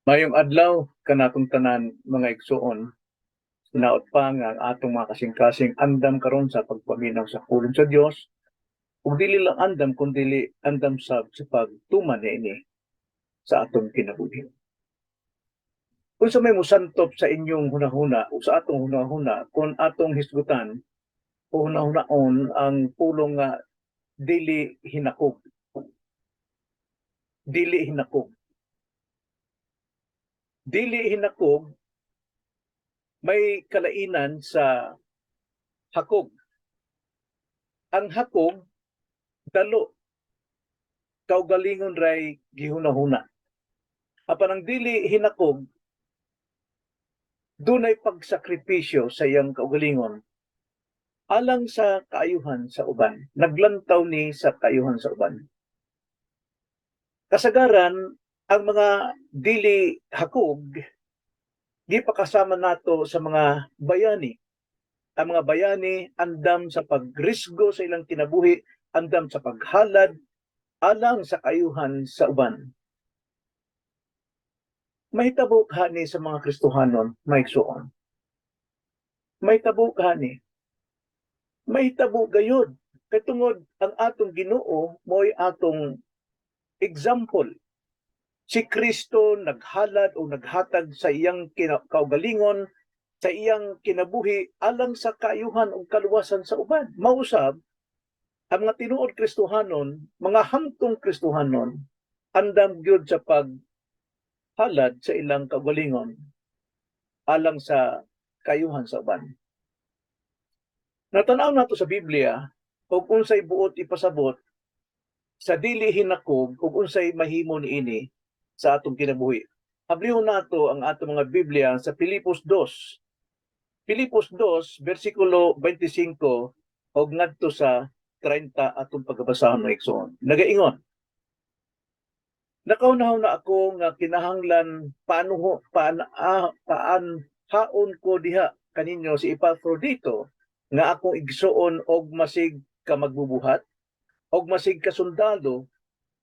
Mayong adlaw kanatong tanan mga igsoon, sinaot pa nga ang atong mga kasing-kasing andam karon sa pagpaminaw sa pulong sa Dios, ug dili lang andam kundi andam sa pagtuman niini sa atong kinabuhi. Unsa may mosantop sa inyong hunahuna o sa atong hunahuna kung atong hisgutan o hunahunaon ang pulong nga dili hinakog. Dili hinakog. Dili hinakog may kalainan sa hakog. Ang hakog dalo kaugalingon ray gihunahuna. Apan ang dili hinakog dunay pagsakripisyo sa iyang kaugalingon alang sa kaayuhan sa uban. Naglantaw ni sa kaayuhan sa uban. Kasagaran ang mga dili hakog gipakasama nato sa mga bayani. Ang mga bayani andam sa pagrisgo sa ilang kinabuhi, andam sa paghalad alang sa kaayuhan sa uban. Mahitabo ni sa mga Kristohanon, maigsoon. Mahitabo ni. Mahitabo gayud. Kay tungod ang atong Ginoo mo'y atong example. Si Kristo naghalad o naghatag sa iyang kaugalingon, sa iyang kinabuhi alang sa kaayuhan o kaluwasan sa uban. Mausab, ang mga tinuod Kristohanon, mga hamtong Kristohanon, andam gyud sa paghalad sa ilang kaugalingon alang sa kaayuhan sa uban. Natanaw nato sa Biblia ug unsay buot ipasabot sa dili hinakog ug unsay mahimo niini sa atong kinabuhi. Ablihon nato ang atong mga Biblia sa Filipos 2. Filipos 2 bersikulo 25 ug ngadto sa 30 atong pagbasahon ng igsoon. Nagaingon: Nakaunaw na ako nga kinahanglan paan haon ko diha kaninyo si Epafrodito nga akong igsuon og masig ka magbubuhat og masig ka sundalo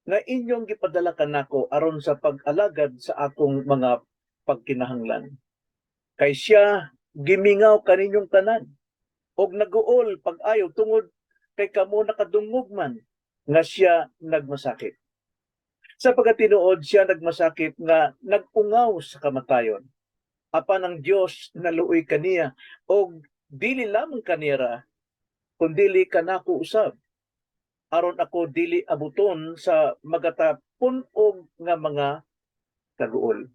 nga inyong gipadala kanako aron sa pag-alagad sa akong mga pagkinahanglan. Kay siya gimingaw kaninyong tanan og naguol pag-ayo tungod kay kamo nakadungog man nga siya nagmasakit. Sa pagkatinuod siya nagmasakit nga nagungaw sa kamatayon. Apan ang Dios naluoy kaniya og dili lamang kanira kundi kanako usab aron ako dili abuton sa magatapon og nga mga kaguol.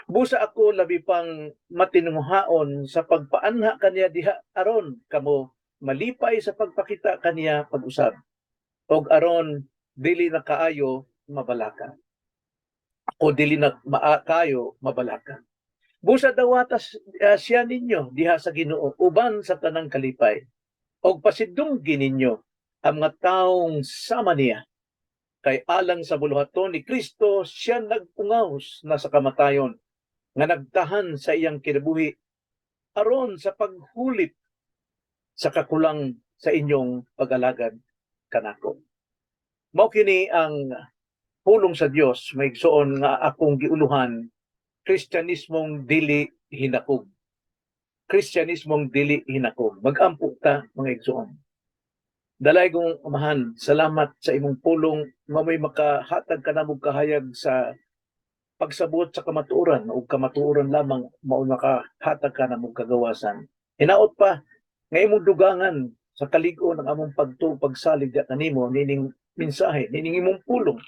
Busa ako labi pang matinunghaon sa pagpaanha kaniya diha aron kamo malipay sa pagpakita kaniya pag-usab og aron dili na kaayo mabalaka. Ako dili na kaayo mabalaka. Busa dawatas siya ninyo diha sa Ginoo uban sa tanang kalipay og pasidunggi ninyo ang mga taong sama niya. Kay alang sa buluhaton ni Kristo, siya nag-ungaws na sa kamatayon, nga nagtahan sa iyang kinabuhi, aron sa paghulip sa kakulang sa inyong pag-alagad kanako. Mao kini ang pulong sa Dios, maigsoon nga akong giuluhan, Kristyanismong dili hinakog. Kristyanismong dili hinakog. Mag-ampo ta, mga igsoon. Dalay kong amahan, salamat sa imong pulong, mamay makahatag ka na mong kahayag sa pagsabot sa kamatuoran o kamatuoran lamang mao makahatag ka na mong kagawasan. Hinaot pa, nga imong dugangan sa kalig-on ng among pagsalig at kanimo nining mensahe, nining imong pulong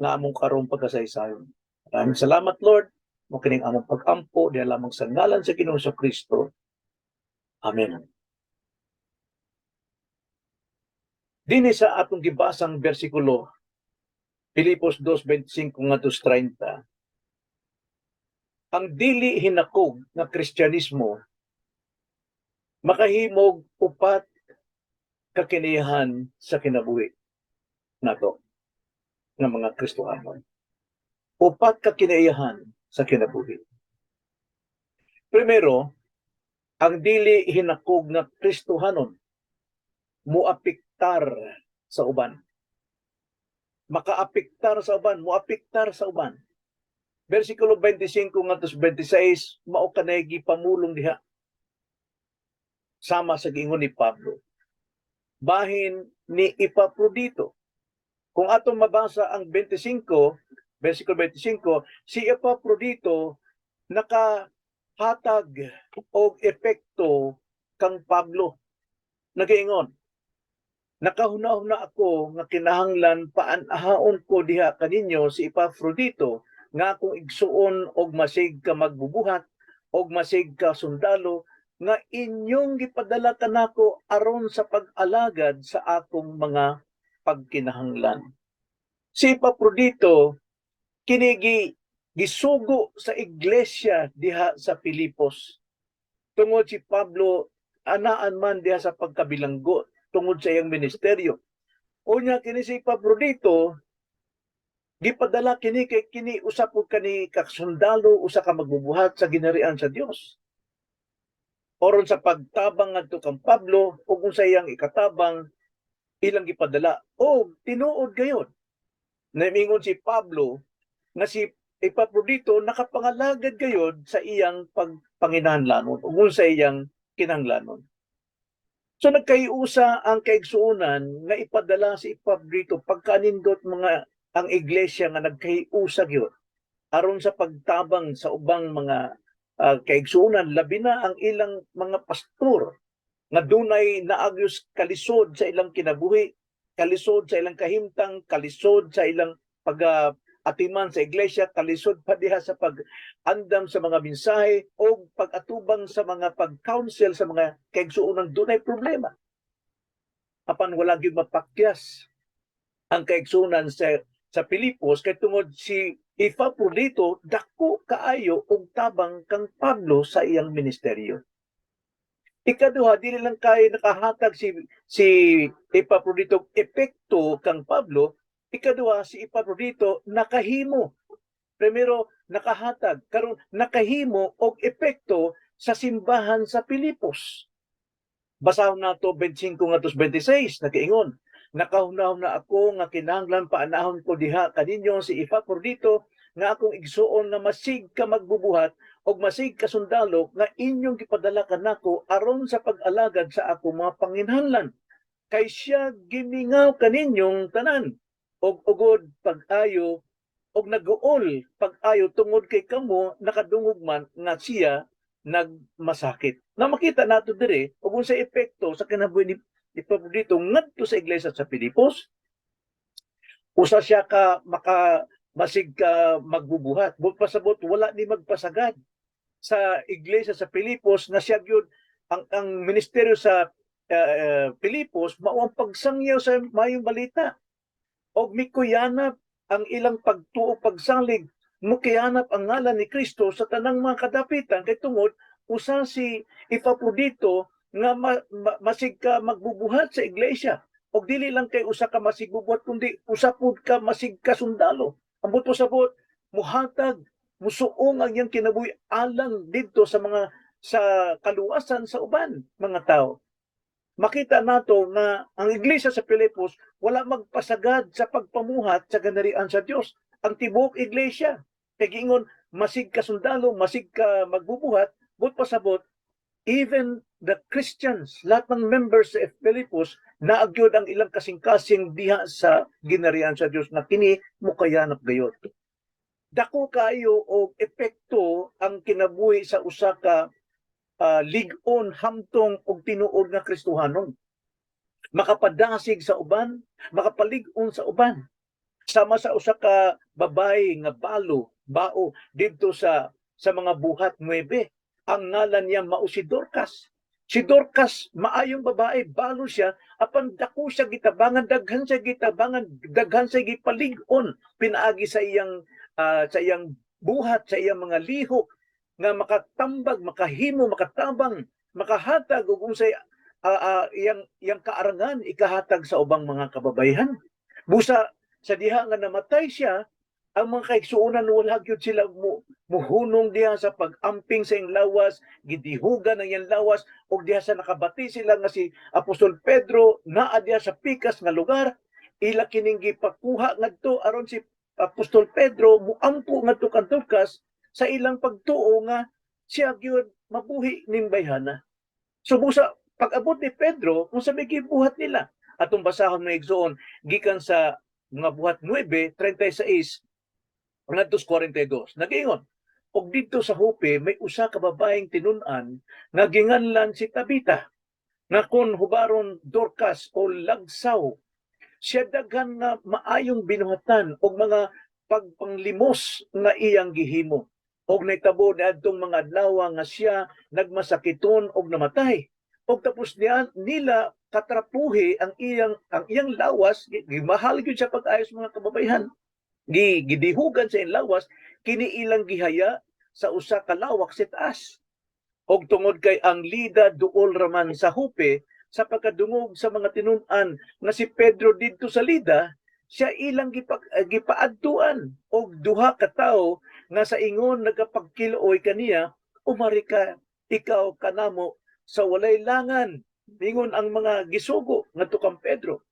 nga among karong pagkasaysayon. Maraming salamat, Lord, mo kining among pag-ampo diha lamang sa ngalan sa Ginoong Kristo. Amen. Dini sa atong gibasang bersikulo, Filipos 2:25 ngadto 30, ang dili hinakog nga Kristyanismo makahimog upat kakinihan sa kinabuhi nato ng mga Kristohanon. Upat kakinihan sa kinabuhi. Primero, ang dili hinakog nga Kristohanon muapiktar sa uban. Makaapiktar sa uban, muapiktar sa uban. versikulo 25 ngadto sa 26 mao kanay gipamulong diha sama sa giingon ni Pablo. Bahin ni Epaprodito. Kung atong mabasa ang 25, versikulo 25, si Epaprodito nakahatag og epekto kang Pablo. Nagaingon, nakahuna-huna ako nga kinahanglan paanahaon ko diha kaninyo si Epaprodito nga akong igsuon og masig ka magbubuhat og masig ka sundalo nga inyong gipadala kanako aron sa pag-alagad sa akong mga pagkinahanglan. Si Epaprodito kini gisugo sa iglesia diha sa Filipos. Tungod si Pablo anaan man diha sa pagkabilanggo tungod sa iyang ministeryo. Unya kini si Epaprodito gipadala kini kay kini usa pud kani kasundalo usa ka magbubuhat sa ginharian sa Dios. Oron sa pagtabang ngadto kang Pablo ug unsa iyang ikatabang ilang gipadala o tinuod gayon. Namingon si Pablo nga si Epaprodito nakapangalagad gayon sa iyang pagpanginahanglanon ug unsa iyang kinahanglanon. So nagkaiusa ang kaigsuonan nga ipadala si Epaprodito pagkanindot mga ang iglesia nga nagkaiusa gyud aron sa pagtabang sa ubang mga kaigsuonan labi na ang ilang mga pastor nga dunay naagos kalisod sa ilang kinabuhi, kalisod sa ilang kahimtang, kalisod sa ilang pag-atiman sa iglesia, kalisod pa diha sa pag-andam sa mga mensahe o pag-atubang sa mga pag-counsel sa mga kaigsuonan dunay problema. Apan wala gyud mapakyas ang kaigsuonan sa Filipos kay tungod si Epaprodito dako kaayo og tabang kang Pablo sa iyang ministeryo. Ikaduha, dili lang kay nakahatag si Epaprodito epekto kang Pablo. Ikaduha, si Epaprodito nakahimo. Primero, nakahatag. Karon nakahimo og epekto sa simbahan sa Filipos. Basahon nato 25 ngadto 26 nakaingon. Nakahuna-huna ako nga kinahanglan paanahon ko diha kaninyo si Epaprodito nga akong igsuon na masig ka magbubuhat og masig ka sundalo nga inyong gipadala kanako aron sa pag-alagad sa ako mga panginahanglan. Kay siya gimingaw kaninyong tanan og ugod pag-ayo og nag-uol pag-ayo tungod kay kamo nakadungog man nga siya nagmasakit. Na makita nato dire og unsa epekto sa kinabuhi ni Epaprodito ngadto sa iglesia sa Filipos. Usa siya ka masig ka magbubuhat. But pasabot wala ni magpasagad sa iglesia sa Filipos nga siya gyud ang ministeryo sa Filipos mao ang pagsangyaw sa mayong balita. Og mikuyanap ang ilang pagtuo pagsalig, mukiyanap ang ngalan ni Kristo sa tanang mga kadapitan kay tungod usa si Epaprodito nga masig ka magbubuhat sa iglesia. Og dili lang kay usa ka masig bubuhat kundi usa pud ka masig ka sundalo. Ambot po sabot muhatag musuong ang iyang kinabuhi alang didto sa mga sa kaluwasan sa uban mga tao. Makita nato nga ang iglesia sa Filipos wala magpasagad sa pagpamuhat sa ganarian sa Dios. Ang tibuok iglesia kay giingon masig ka sundalo, masig ka magbubuhat, but pasabot even the Christians, lahat ng members sa Filipos, naagyod ang ilang kasing-kasing diha sa ginarian sa Dios na kini mukayanap gayot. Dako kayo og epekto ang kinabuhi sa usa ka lig-on hamtong og tinuod nga Kristohanon. Makapadasig sa uban, makapalig-on sa uban. Sama sa usa ka babae nga bao didto sa mga buhat 9. Ang ngalan niya mao si Dorcas. Si Dorcas maayong babae, balo siya, apan dako siya gitabangan, daghan siya gitabangan, daghan siya gipalig-on pinaagi sa iyang buhat, sa iyang mga lihok nga makatambag, makahimo, makatabang, makahatag ug unsay iyang kaarangan ikahatag sa ubang mga kababayan. Busa sa diha nga namatay siya, ang mga kaigsuonan wala gyud sila muhunong diha sa pag-amping sa iyang lawas, gidihugan ang iyang lawas, ug diha sa nakabati sila nga si Apostol Pedro naa diha sa pikas nga lugar, ila kining gipakuha ngadto aron si Apostol Pedro muampo ngadto kan Dorcas sa ilang pagtuo nga siya gyud mabuhi ning bayhana. So busa pag-abot ni Pedro kung sa may gibuhat nila atong basahon ng igsoon gikan sa mga buhat 9:36 ngadto sa 42. Nagingon, og dito sa Jope may usa ka babaeng tinun-an nga ginganlan si Tabita nga kun hubaron Dorcas o Lagsaw siya daghan nga maayong binuhatan og mga pagpanglimos nga iyang gihimo og nahitabo niadtong mga adlaw nga siya nagmasakiton og namatay og tapos nila katrapuhi ang iyang lawas gimahal gyud siya pag-ayos mga kababayan gidihugan sa iyang lawas kini ilang gihaya sa usa ka lawak sa taas og tungod kay ang lida duol raman sa Jope sa pagkadungog sa mga tinun-an nga si Pedro didto sa lida siya ilang gipaadtuan og duha ka tawo nga sa ingon nagapagkiluoy kaniya umari ka ikaw kanamo sa walay langan ingon ang mga gisugo ngadto kang Pedro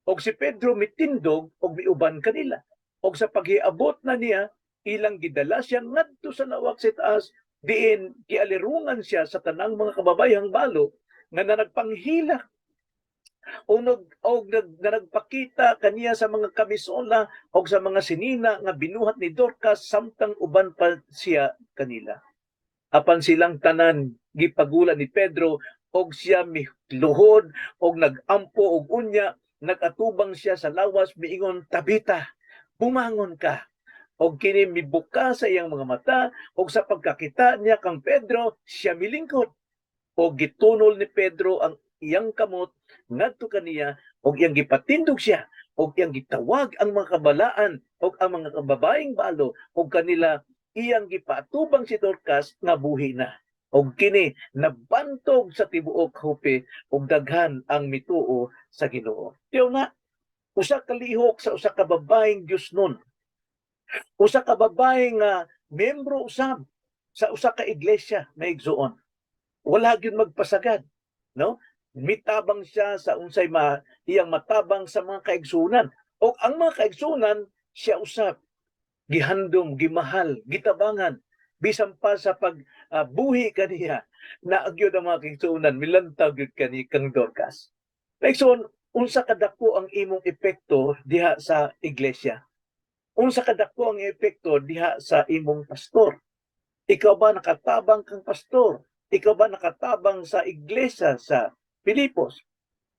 og si Pedro mitindog og miuban kanila og sa paghiabot na niya ilang gidala siya ngadto sa lawak sa taas diin kialirungan siya sa tanang mga kababayang balo nga nagpanghila na nagpakita kaniya sa mga kamisola o sa mga sinina nga binuhat ni Dorcas samtang uban pa siya kanila. Apan silang tanan gipagulan ni Pedro og siya miluhod og nagampo og unya nagatubang siya sa lawas miingon Tabita bumangon ka og kini mibuka sa iyang mga mata og sa pagkakita niya kang Pedro siya milingkod og gitunol ni Pedro ang iyang kamot ngadto kaniya og iyang gipatindog siya og iyang gitawag ang mga kabalaan og ang mga kababaeng balo og kanila iyang gipatubang si Dorcas nga buhi na og kini nabantog sa tibuok Jope og daghan ang mituo sa Ginoo. Tiyo nga usa ka lihok sa usa ka babaeng Diosnon usa ka babae nga miyembro usab sa usa ka iglesia na igsuon wala gyud magpasagad no mitabang siya sa unsay iyang matabang sa mga kaigsunan o ang mga kaigsunan siya usab gihandom gimahal gitabangan bisan pa sa pagbuhi kaniya na agyod ang mga kaigsunan milantaw gyud kani kang Dorcas. Kaigsuon unsa kadako ang imong epekto diha sa iglesia unsa kadako ang epekto diha sa imong pastor. Ikaw ba nakatabang kang pastor? Ikaw ba nakatabang sa iglesia sa Pilipos?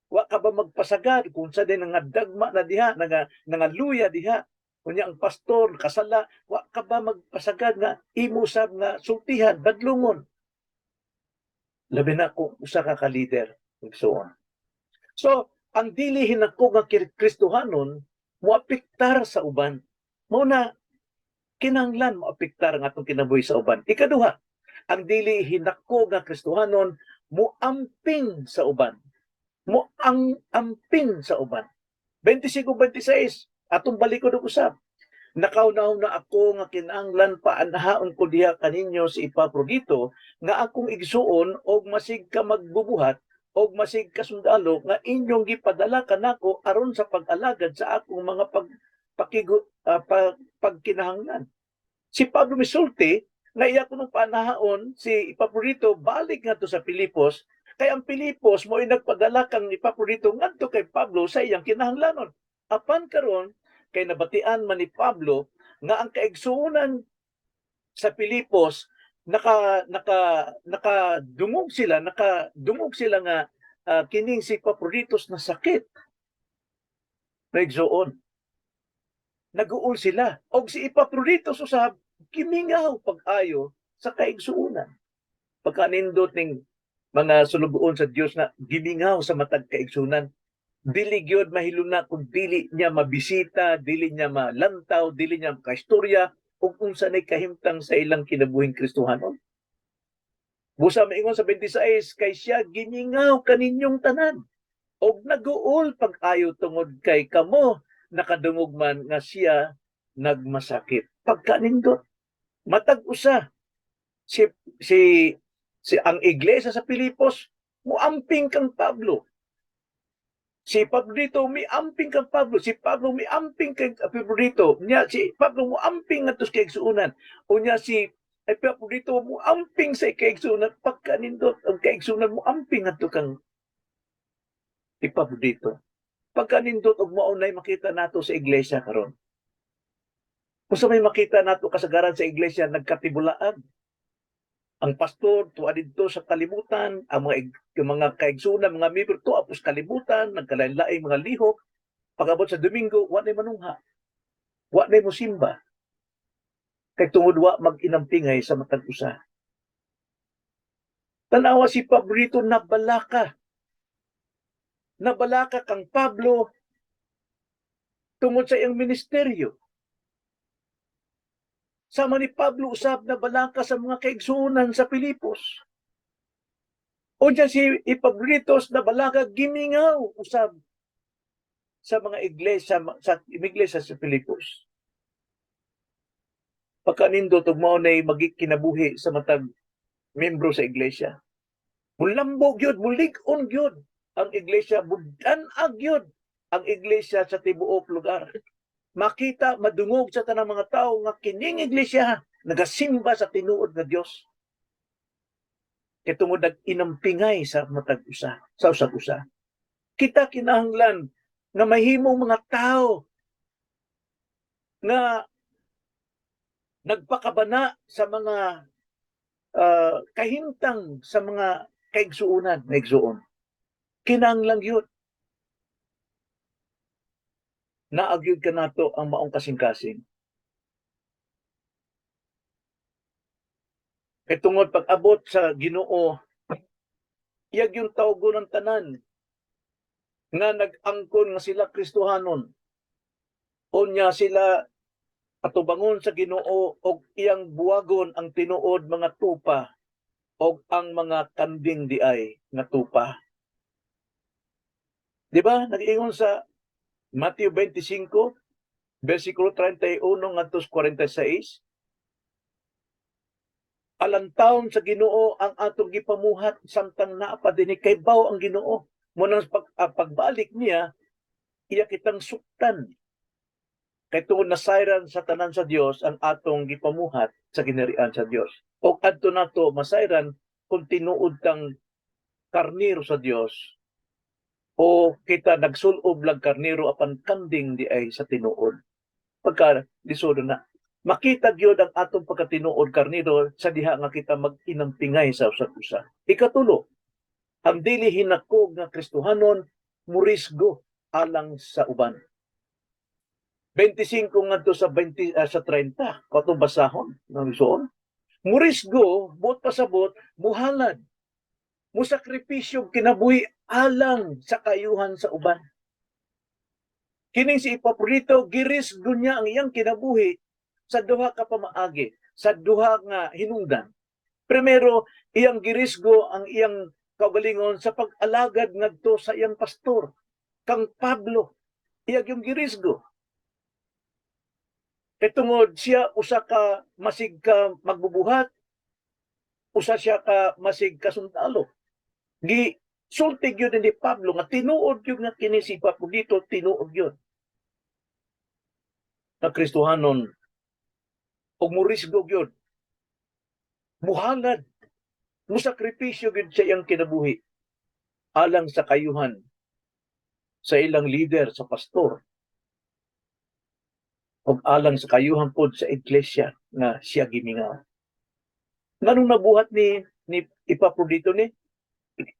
Wa ka ba magpasagad kung sa din nga dagma na diha, nga luya diha? Kunya ang pastor kasala, wa ka ba magpasagad nga imo sab nga sultihan, badlungon? Labi na kung usa ka ka-leader, so on. So, ang dili hinako nga Kristohanon moapektar sa uban. Mao na kinahanglan moapektar ang atong kinabuhi sa uban. Ikaduha, ang dili hinako nga Kristohanon muamping sa uban. Muang-amping sa uban. 25-26, atong balikod og usab. Nakaunaw na ako nga kinahanglan paanahaon ko diha kaninyo si Epaprodito nga akong igsuon og masig ka magbubuhat og masig ka sundalo nga inyong gipadala kanako aron sa pag-alagad sa akong mga pagkinahanglan. Si Pablo misulti nga iya kuno panahaon si Epaprodito balik ngadto sa Pilipos kay ang Pilipos mo nagpadala kang Epaprodito ngadto kay Pablo sa iyang kinahanglanon. Apan karon kay nabatian man ni Pablo nga ang kaigsuonan sa Pilipos nakadungog sila nga kining si Epaprodito na sakit. Naigsuon naguol sila. Og si Epaprodito usab kimingaw pag-ayo sa kaigsuonan. Pagkanindot ning mga sulugoon sa Dios na gimingaw sa matag kaigsuonan. Dili gyud mahiluna kung dili niya mabisita, dili niya malantaw, dili niya makaistorya ug unsa nay kahimtang sa ilang kinabuhing Kristohanon. Busa maingon sa 26 kay siya gimingaw kaninyong tanan og naguol pag-ayo tungod kay kamo nakadungog man nga siya nagmasakit. Pagkanindot matag usa si ang iglesia sa Pilipos muamping kang Pablo. Si Pablito may amping kang Pablo, si Pablo may amping kay Pablito. Nya si Pablo mo amping ngadto sa kaigsuonan. O nya si ay Pablito mo amping sa kaigsuonan pagkanindot ang kaigsuonan mo amping ngadto kang Pablito. Pagkanindot og maunay makita nato sa iglesia karon. Kung sa may makita nato kasagaran sa iglesia nagkatibulaan. Ang pastor tuwa didto sa kalibutan, ang mga kaigsuonan, mga miyembro tuwa po sa kalibutan, nagkalain-laing mga lihok. Pag-abot sa Domingo, wa nay manungha. Wa nay mosimba. Kay tungod wa mag-inampingay sa matag usa. Tanawa si Pablito nabalaka. Nabalaka kang Pablo tungod sa iyang ministeryo. Sama ni Pablo usab na balaka sa mga kaigsuonan sa Pilipos. O dyan si Epaphroditus na balaka gimingaw usab sa mga iglesia sa Pilipos. Pagkanindot og mao nay magikinabuhi sa matag membro sa iglesia. Mulambog gyud, mulig-on gyud ang iglesia, budan-ag gyud ang iglesia sa tibuok lugar. Makita, madungog sa tanang mga tao nga kining iglesia nagasimba sa tinuod nga Dios. Kay tungod nag-inampingay sa matag usa, sa usag usa. Kita kinahanglan nga mahimong mga tao nga nagpakabana sa mga kahimtang sa mga kaigsuonan, naigsuon. Kinahanglan yun. Naagyud ka nato ang maong kasing-kasing. Kay tungod pag-abot sa Ginoo, iyag yung tawgo ng tanan nga nag-angkon nga sila Kristohanon. Unya sila atubangon sa Ginoo og iyang buwagon ang tinuod mga tupa og ang mga kanding diay nga tupa. Di ba? Nag-ingon sa Matthew 25, versikulo 31 ngadto 46. Alantawon sa Ginoo ang atong gipamuhat samtang naa pa dinhi kay baw ang Ginoo. Munang pagbalik niya, iya kitang suktan. Kay tungod nasayran sa tanan sa Dios ang atong gipamuhat sa ginharian sa Dios. O adto nato masayran kung tinuod tang karnero sa Dios o kita nagsulob lang karnero apan kanding di ay sa tinuod. Pagka lisodo na. Makita gyud ang atong pagkatinuod karnero sa diha nga kita mag-inampingay sa usa-usa. Ikatulo, ang dili hinakog nga Kristohanon murisgo alang sa uban. 25 ngadto sa 30 katong basahon ng isuon. Murisgo buot pasabot muhalad. Musakripisyo kinabuhi alang sa kayuhan sa uban. Kining si Epaphroditus girisgo niya ang iyang kinabuhi sa duha ka pamaagi, sa duha nga hinungdan. Primero, iyang girisgo ang iyang kaugalingon sa pag-alagad ngadto sa iyang pastor, kang Pablo. Iyang yung girisgo. Kay tungod siya usa ka masig ka magbubuhat, usa siya ka masig ka sundalo. Sultig yun ni Pablo nga tinuod yun nga kini si Epaphroditus, tinuod yun na Kristohanon og murisgo yun. Muhalad, musakripisyo yun sa iyang kinabuhi alang sa kayuhan sa ilang leader, sa pastor, o alang sa kayuhan pod sa iglesia nga siya gimingaw. Nganong nabuhat ni Epaphroditus ni?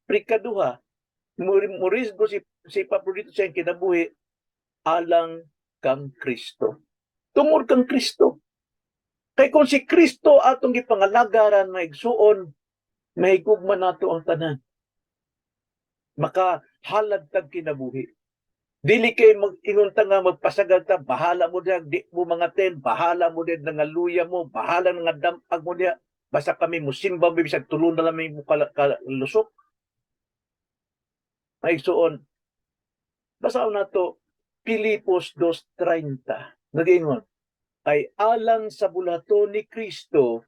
Prikaduha, murisgo si Epaphroditus sa iyang kinabuhi alang kang Kristo. Tungod kang Kristo. Kay kung si Kristo atong gipangalagaran nga igsuon, mahigugma nato ang tanan. Makahalad tag kinabuhi. Dili kay mag-ingon ta nga magpasagad ta, bahala mo diha, di mo mga ten, bahala mo diha nga luya mo, bahala nga dampag mo diha. Basta kami musimba, bisag tulon na lang may kalusok. Maigsuon. Basta nato Pilipos 2:30. Nag-ingon, ay alang sa bulaton ni Kristo,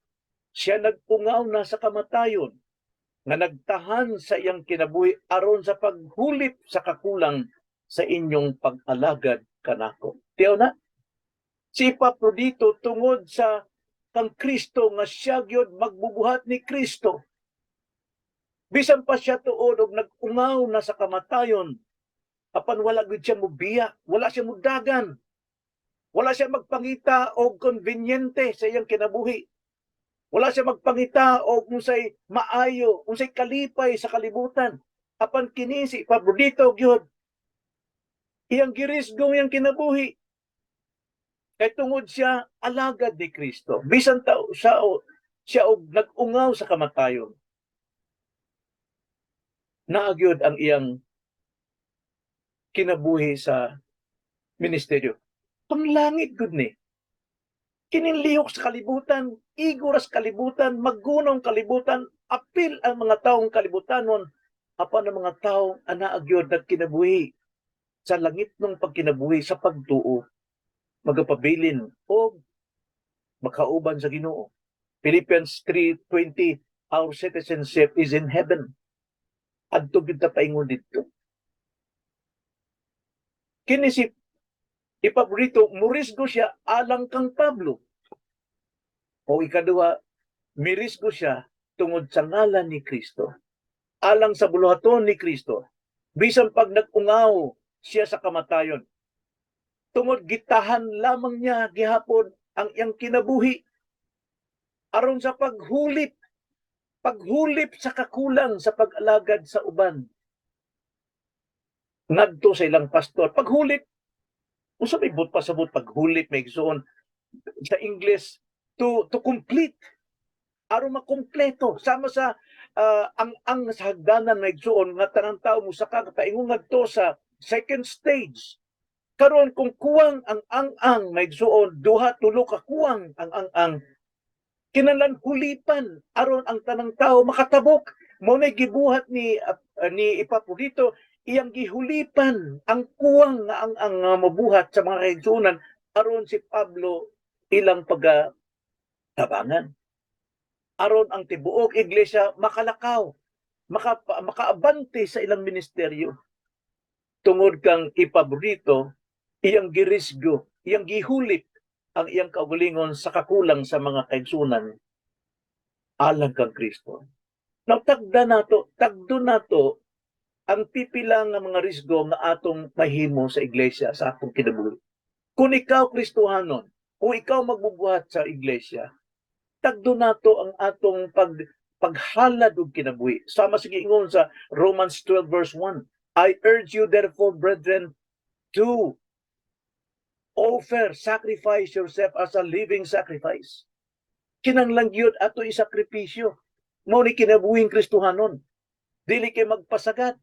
siya nagpungaw na sa kamatayon, nga nagtahan sa iyang kinabuhi aron sa paghulip sa kakulang sa inyong pag-alagad kanako. Tiyaw na, si Epaprodito tungod sa kang Kristo nga siya gyud magbubuhat ni Kristo. Bisan pa siya tuod og nag-ungaw na sa kamatayon, apan wala gud siya mobiya, wala siya mudagan. Wala siya magpangita og konbenyente sa iyang kinabuhi. Wala siya magpangita og unsay maayo, unsay kalipay sa kalibutan. Apan kini si Epaprodito gyud iyang girisgo iyang kinabuhi. Kay tungod siya alagad ni Kristo. Bisan ta siya og nag-ungaw sa kamatayon. Naagyod ang iyang kinabuhi sa ministeryo. Panglangit gud ni. Kininlihok sa kalibutan, iguras kalibutan, maggunong kalibutan, apil ang mga taong kalibutanon, apan ang mga taong anaagyod nagkinabuhi sa langit ng pagkinabuhi sa pagtuo, magapabilin o makauban sa Ginoo. Philippians 3:20, our citizenship is in heaven. Adto gyud ta paingon didto. Kini si Epaprodito, murisgo siya alang kang Pablo. O ikaduha, mirisgo siya tungod sa ngalan ni Kristo. Alang sa buluhaton ni Kristo. Bisan pag nag-ungaw siya sa kamatayon. Tungod gitahan lamang niya gihapon ang iyang kinabuhi. Aron sa paghulip sa kakulang sa pag-alagad sa uban. Ngadto sa ilang pastor. Paghulip, unsa may but pasabot paghulip may igsoon sa English to complete, aron makompleto sama sa ang sa hagdanan may igsoon nga tanang tawo mo sa paingon ngadto sa second stage. Karon kung kuwang ang ang may igsoon duha tulo ka kuwang ang kinahanglan hulipan aron ang tanang tawo makatabok. Mao nay gibuhat ni Epaprodito, iyang gihulipan ang kuwang nga ang mabuhat sa mga kaigsuonan aron si Pablo ilang pagtabangan. Aron ang tibuok iglesia makalakaw, makaabante sa ilang ministeryo. Tungod kang Epaprodito, iyang girisgo, iyang gihulip ang iyang kaugalingon sa kakulang sa mga kaigsuonan alang kang Kristo. Now, tagdo nato ang pipila nga mga risgo nga atong mahimo sa iglesia sa atong kinabuhi. Kung ikaw Kristohanon, kung ikaw magbubuhat sa iglesia, tagdo nato ang atong paghalad og kinabuhi. Sama sa giingon sa Romans 12 verse 1. I urge you therefore, brethren, to sacrifice yourself as a living sacrifice. Kinahanglan gyud ato isakripisyo. Mao ni kinabuhing Kristohanon. Dili kay magpasagad.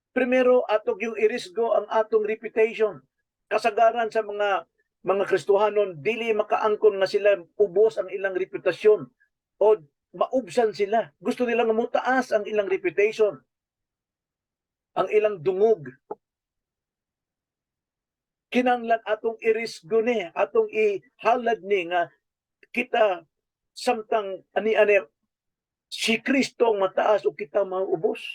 Primero, atog yung irisgo ang atong reputation. Kasagaran sa mga Kristohanon, dili makaangkon nga sila ubos ang ilang reputasyon o maubsan sila. Gusto nilang mutaas ang ilang reputation, ang ilang dungog. Kinahanglan atong irisgo ni, atong ihalad ni nga kita samtang ani-ani si Kristo ang mataas o kita maubos.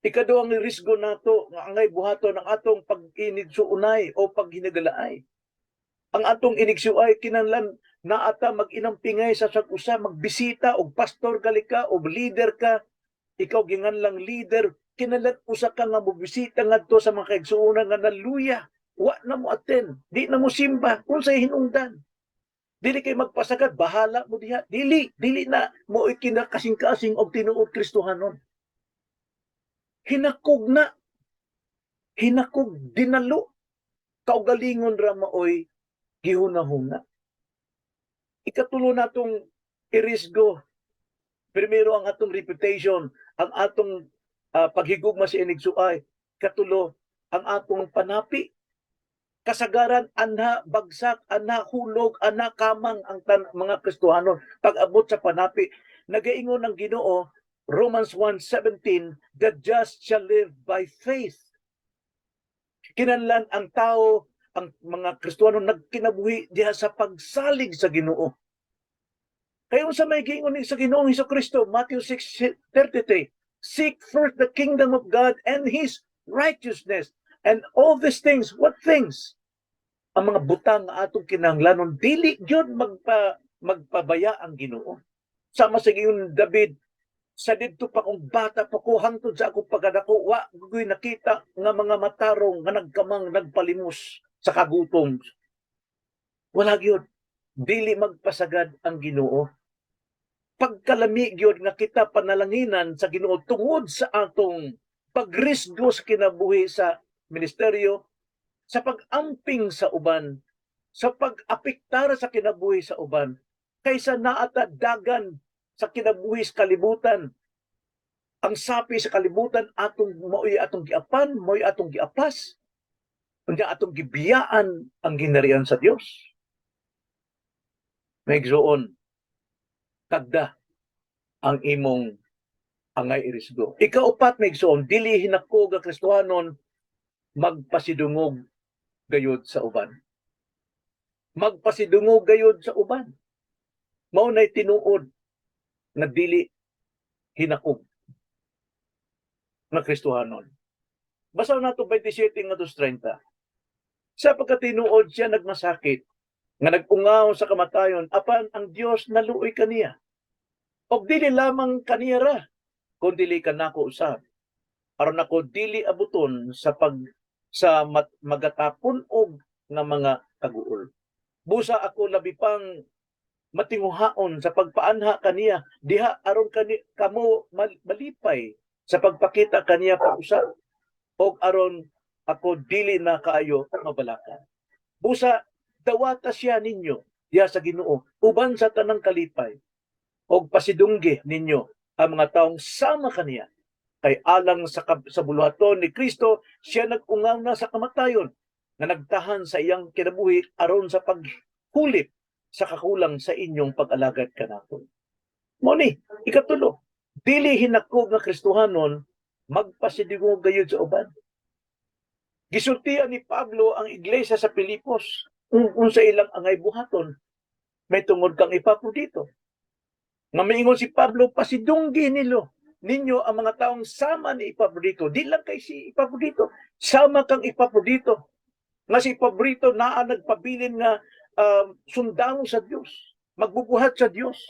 Ikaduhang risgo nato nga angay buhaton ang atong pag-inigsuunay o paghinagalaay. Ang atong inigsuay kinahanglan naata mag-inampingay sa sag-usa, magbisita og pastor ka o leader ka, ikaw ginganlang leader, kinahanglan usa ka nga mobisita ngadto sa mga kaigsuonan nga naluya, wa na mo attend, di na mo simba, unsay hinungdan. Dili kay magpasagad, bahala mo diha. Dili na mo ikinakasing-kasing og tinuod Kristohanon. Hinakog dinalo, kaugalingon ra maoy gihuna-huna. Ikatulo natong irisgo, primero ang atong reputation, ang atong paghigugma sa inigsuay. Katulo, ang atong panapi. Kasagaran, anha bagsak, anha hulog, anha kamang ang mga Kristohanon. Pag-abot sa panapi, nagaingon ng Ginoo, Romans 1:17, the just shall live by faith. Kinahanglan ang tao, ang mga Kristiyano nagkinabuhi diha sa pagsalig sa Ginoo. Kaya sa may giingon sa Ginoong Hesukristo, Matthew 6:33, Seek first the kingdom of God and His righteousness. And all these things, what things? Ang mga butang nga atong kinahanglanon, dili yun magpabaya ang Ginoo. Sama sa giyon David, sa didto pa kong bata pa ko, hangtod sa akong pagkadako, wa ko'y nakita nga mga matarong nga nagkamang nagpalimos sa kagutom. Wala gyud. Dili magpasagad ang Ginoo. Pagkalami gyud nga kita panalanginan sa Ginoo tungod sa atong pagrisgo sa kinabuhi sa ministeryo, sa pag-amping sa uban, sa pag-apektar sa kinabuhi sa uban, kaysa naata dagan sa kinabuhi sa kalibutan. Ang sapi sa kalibutan atong maoy atong giapan, maoy atong giapas, unya atong gibiyaan ang ginarian sa Dios. Maigsoon, tagda ang imong angay irisgo. Ikaupat, maigsoon, dili hinakog ang Kristohanon magpasidungog gayud sa uban. Magpasidungog gayud sa uban. Mao nay tinuod na dili hinakog na Kristohanon. Basa nato 27 nga 30. Sa pagkatinuod siya nagmasakit, nga nag-ungaw sa kamatayon, apan ang Dios naluoy kaniya. Og dili lamang kaniya ra, kun dili kanako usab. Aron ako dili abuton sa magatapon og nga mga kaguol. Busa ako labi pang matinguhaon sa pagpaanha kaniya, diha aron kamo malipay sa pagpakita kaniya pag-usab, og aron ako dili na kaayo mabalakan. Busa dawata siya ninyo diha sa Ginoo uban sa tanang kalipay, og pasidunggi ninyo ang mga taong sama kaniya, kay alang sa buluhaton ni Kristo siya nag-ungaw na sa kamatayon, nga nagtahan sa iyang kinabuhi aron sa paghulip sa kakulang sa inyong pag-alagad kanako. Mo ni ikatulo, dili hinakog nga Kristohanon magpasidungog gayud sa uban. Gisultian ni Pablo ang iglesia sa Pilipos unsa ilang angay buhaton, may tungod kang Epaprodito. Nga maingon si Pablo, pasidunggi ninyo ang mga taong sama ni Epaprodito. Di lang kay si Epaprodito, sama kang Epaprodito. Nga si Epaprodito naa nagpabilin nga sundalo sa Dios, magbubuhat sa Dios.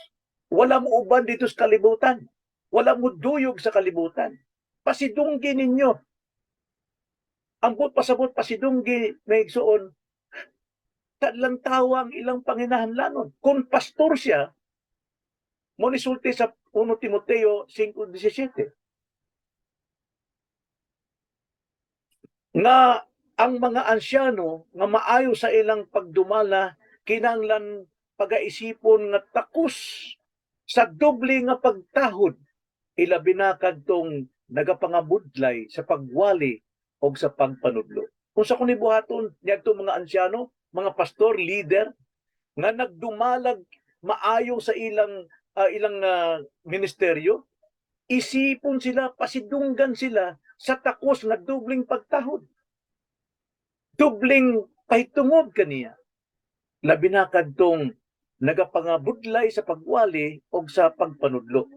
Wala mo uban dito sa kalibutan. Wala mo duyog sa kalibutan. Pasidunggi ninyo. Ang pasabot pasidunggi may igsoon, tadlang tawa ang ilang panginahanlanon. Kung pastor siya, mo nisulti sa 1 Timoteo 5:17. Nga ang mga ansyano nga maayo sa ilang pagdumala kinahanglan pagaisipon nga takos sa doble nga pagtahod, ilabi na kadtong nagapangabudlay sa pagwali o sa pagpanudlo. Kung sa kunibuhaton niadto mga ansyano, mga pastor, leader, nga nagdumalag maayo sa ilang ministeryo, isipon sila, pasidunggan sila sa takos nga dubling pagtahod. Dubling pahitungod kaniya. Labi na kadtong nagapangabudlay sa pagwali o sa pagpanudlo.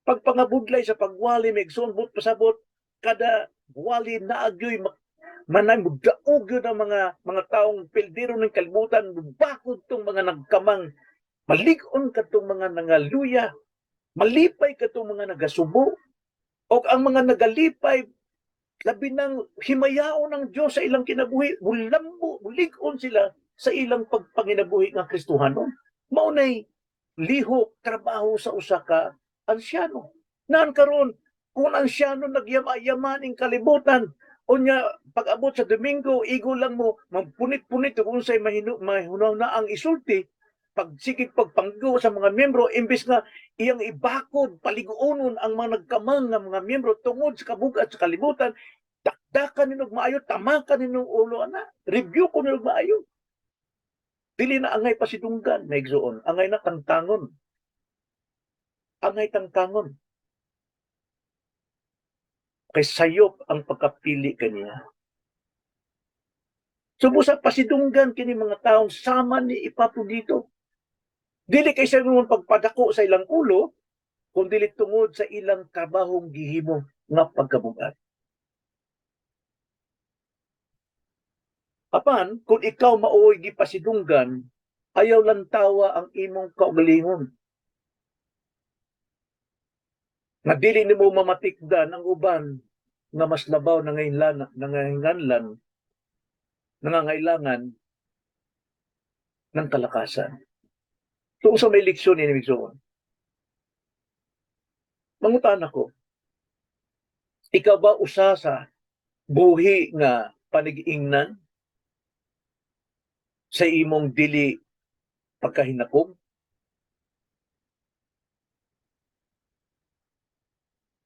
Pagpangabudlay sa pagwali, may igsoon pasabot, kada wali na agyoy managdaog yun ang mga taong pildero ng kalibutan, bakod tong mga nagkamang, malig-on katong mga nangaluya, malipay katong mga nagasubo, o ang mga nagalipay, labi ng himayao ng Diyos sa ilang kinabuhi, bulambo, bulig-on sila sa ilang pagpanginabuhi ng Kristohanon. Maunay lihok trabaho sa usa ka ansyano. Naan karon kung ansyano nagyama-yamaning kalibutan, unya pag-abot sa Domingo, igo lang mo magpunit-punit kung unsay mahunaw na ang isulti, pagsikig pagpanggo sa mga miyembro, imbes nga iyang ibakod, paliguonon ang mga nagkamang nga mga miyembro tungod sa kabugat sa kalibutan, dakdakan ninog maayo, tamakan ninog ulo ana, review ko ninog maayo. Dili na angay pasidunggan, may igsoon, angay na tangtangon. Angay tangtangon. Kay sayop ang pagkapili kaniya. Subusa pasidunggan kini mga taong sama ni Epaprodito. Dili kay siya naman pagpadako sa ilang ulo, kun dili tungod sa ilang trabahong gihimo nga pagkabugat. Apan, kung ikaw maoy gipasidunggan, ayaw lang tawa ang imong kaugalingon. Nga dili nimo mamatikdan ang uban nga mas labaw nangangailangan ng kalakasan. So, sa may leksyon ini migsoon. Mangutan ako, ikaw ba usa sa buhi nga panag-ingnan sa imong dili pagkahinakog?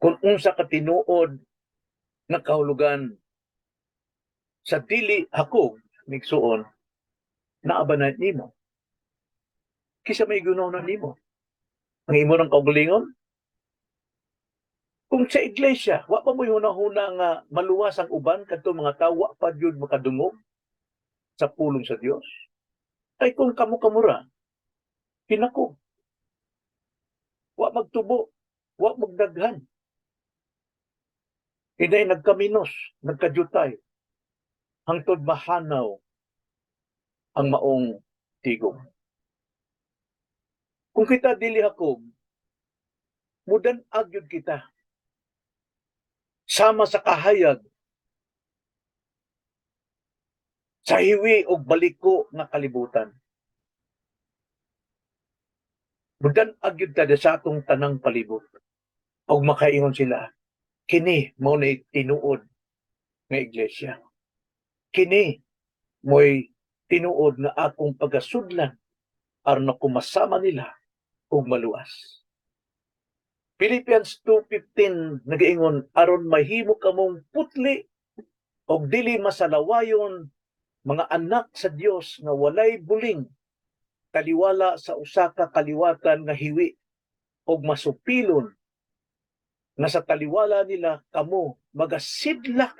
Kung unsa ka tinuod nga kahulugan sa dili hakog migsuon, naabanan nimo. Kisa may gunaw nimo. Ang imo ng kaugalingon? Kung sa iglesia, wa pa mo hunahuna nga maluwas ang uban kadto mga tawo, wa pa gyud makadungog sa pulong sa Dios. Ay kung kamo-kamura, hinako. Wa magtubo, wa magdaghan. Hinay nagkaminos, nagkadyutay, hangtod mahanaw ang maong tigong. Kung kita dili hakog, mudan agyud kita sama sa kahayag sa hiwi og baliko nga kalibutan. Mudan agyud ta sa atong tanang palibot og makaingon sila, kini mao na tinuod nga iglesia. Kini mo'y tinuod nga akong pagasudlan aron ako masama nila og maluwas. Philippians 2:15 nagaingon, aron mahimo kamong putli og dili masalawayon mga anak sa Dios nga walay buling, taliwala sa usa ka kaliwatan nga hiwi og masupilon nga sa taliwala nila kamo nagasidlak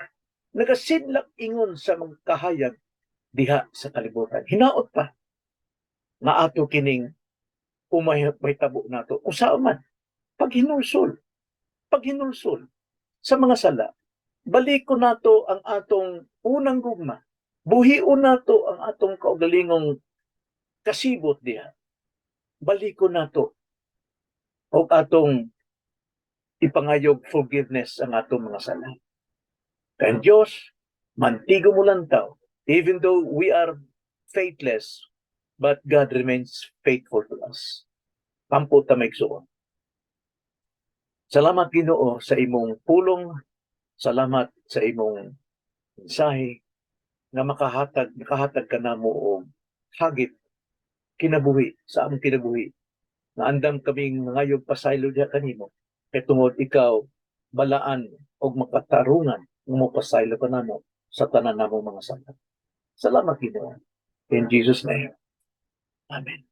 ingon sa mga kahayag diha sa kalibutan. Hinaot pa nga ato kining umahitabo nato usa man paghinulsol sa mga sala. Baliko nato ang atong unang gugma. Buhion nato ang atong kaugalingong kasibot diha. Baliko nato og atong ipangayog forgiveness ang atong mga sala. Kaya Diyos, mantigo mo lang tao, even though we are faithless, but God remains faithful to us. Kampo ta maigsuon. Salamat Ginoo sa imong pulong, salamat sa imong mensahe nga makahatag ka namo og hagit kinabuhi sa among kinabuhi. Nga andam kaming ngayog pasaylo diha kanimo. Kay tungod ikaw balaan og makatarungan nga mopasaylo ka namo sa tanan namong mga sala. Salamat Ginoo. In Jesus' name. Amen.